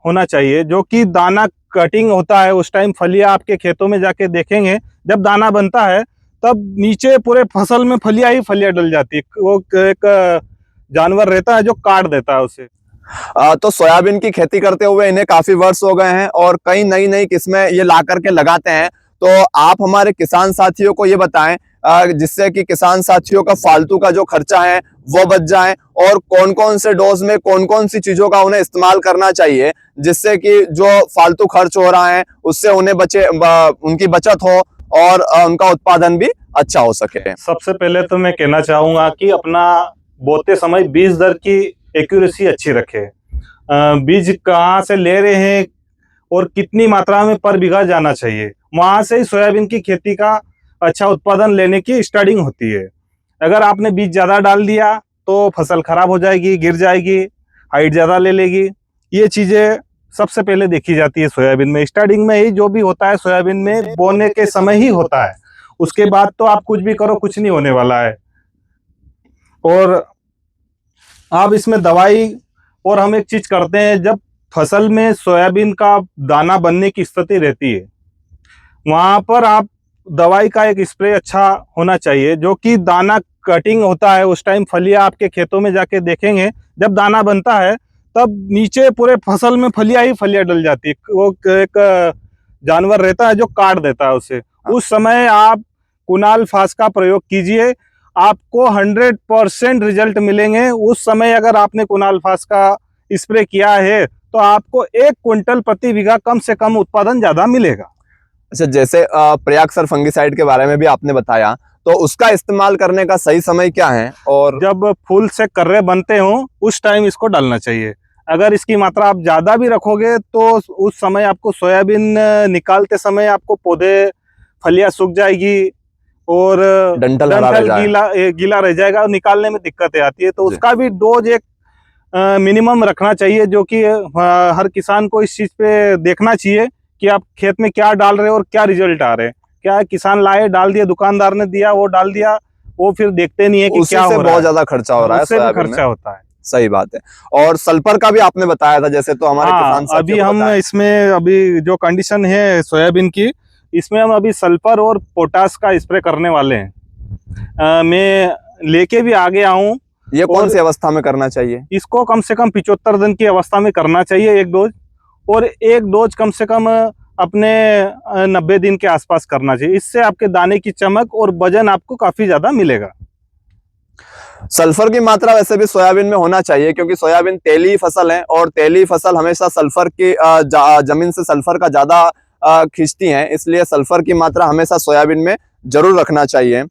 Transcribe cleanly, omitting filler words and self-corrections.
होना चाहिए, जो कि दाना कटिंग होता है उस टाइम फलियां आपके खेतों में जाके देखेंगे, जब दाना बनता है तब नीचे पूरे फसल में फलियां ही फलियां डल जाती है। वो एक जानवर रहता है जो काट देता है उसे। तो सोयाबीन की खेती करते हुए इन्हें काफी वर्ष हो गए हैं और कई नई नई किस्में ये ला करके लगाते हैं। तो आप हमारे किसान साथियों को ये बताएं जिससे कि किसान साथियों का फालतू का जो खर्चा है वो बच जाए, और कौन कौन से डोज में कौन कौन सी चीजों का उन्हें इस्तेमाल करना चाहिए जिससे कि जो फालतू खर्च हो रहा है उससे उन्हें उनकी बचत हो और उनका उत्पादन भी अच्छा हो सके। सबसे पहले तो मैं कहना चाहूंगा कि अपना बोते समय बीज दर की एक्यूरेसी अच्छी रखे। बीज कहाँ से ले रहे हैं और कितनी मात्रा में पर बीघा जाना चाहिए, वहां से ही सोयाबीन की खेती का अच्छा उत्पादन लेने की स्टार्टिंग होती है। अगर आपने बीज ज्यादा डाल दिया तो फसल खराब हो जाएगी, गिर जाएगी, हाइट ज्यादा ले लेगी। ये चीजें सबसे पहले देखी जाती है सोयाबीन में। स्टार्टिंग में ही जो भी होता है सोयाबीन में बोने के समय ही होता है, उसके बाद तो आप कुछ भी करो कुछ नहीं होने वाला है। और आप इसमें दवाई, और हम एक चीज करते हैं, जब फसल में सोयाबीन का दाना बनने की स्थिति रहती है वहां पर आप दवाई का एक स्प्रे अच्छा होना चाहिए, जो कि दाना कटिंग होता है उस टाइम फलियां आपके खेतों में जाके देखेंगे, जब दाना बनता है तब नीचे पूरे फसल में फलियां ही फलियां डल जाती है। वो एक जानवर रहता है जो काट देता है उसे। उस समय आप कुणाल फास का प्रयोग कीजिए, आपको 100% रिजल्ट मिलेंगे। उस समय अगर आपने कुणाल फास का स्प्रे किया है तो आपको 1 क्विंटल प्रति बीघा कम से कम उत्पादन ज्यादा मिलेगा। अच्छा, जैसे प्रयाक्सर फंगिसाइड के बारे में भी आपने बताया, तो उसका इस्तेमाल करने का सही समय क्या है? और जब फूल से कर्रे बनते हो उस टाइम इसको डालना चाहिए। अगर इसकी मात्रा आप ज्यादा भी रखोगे तो उस समय आपको सोयाबीन निकालते समय आपको पौधे फलियां सूख जाएगी और डंठल गीला रह जाएगा और निकालने में दिक्कतें आती है। तो उसका भी डोज एक मिनिमम रखना चाहिए, जो कि हर किसान को इस चीज पे देखना चाहिए कि आप खेत में क्या डाल रहे हो और क्या रिजल्ट आ रहे हैं। क्या किसान लाए डाल दिया, दुकानदार ने दिया वो डाल दिया, वो फिर देखते नहीं है कि क्या हो रहा है। बहुत ज्यादा खर्चा हो रहा है, उससे भी खर्चा होता है। सही बात है। और सल्फर का भी आपने बताया था, जैसे तो हमारे किसान अभी हम इसमें अभी जो कंडीशन है सोयाबीन की, इसमें हम अभी सल्फर और पोटास का स्प्रे करने वाले हैं। मैं लेके भी आगे आऊं। ये कौन सी अवस्था में करना चाहिए? इसको कम से कम 75 दिन की अवस्था में करना चाहिए एक डोज, और एक डोज कम से कम अपने 90 दिन के आसपास करना चाहिए। इससे आपके दाने की चमक और वजन आपको काफी ज्यादा मिलेगा। सल्फर की मात्रा वैसे भी सोयाबीन में होना चाहिए, क्योंकि सोयाबीन तेली फसल है और तेली फसल हमेशा सल्फर की जमीन से सल्फर का ज्यादा खींचती है, इसलिए सल्फर की मात्रा हमेशा सोयाबीन में जरूर रखना चाहिए।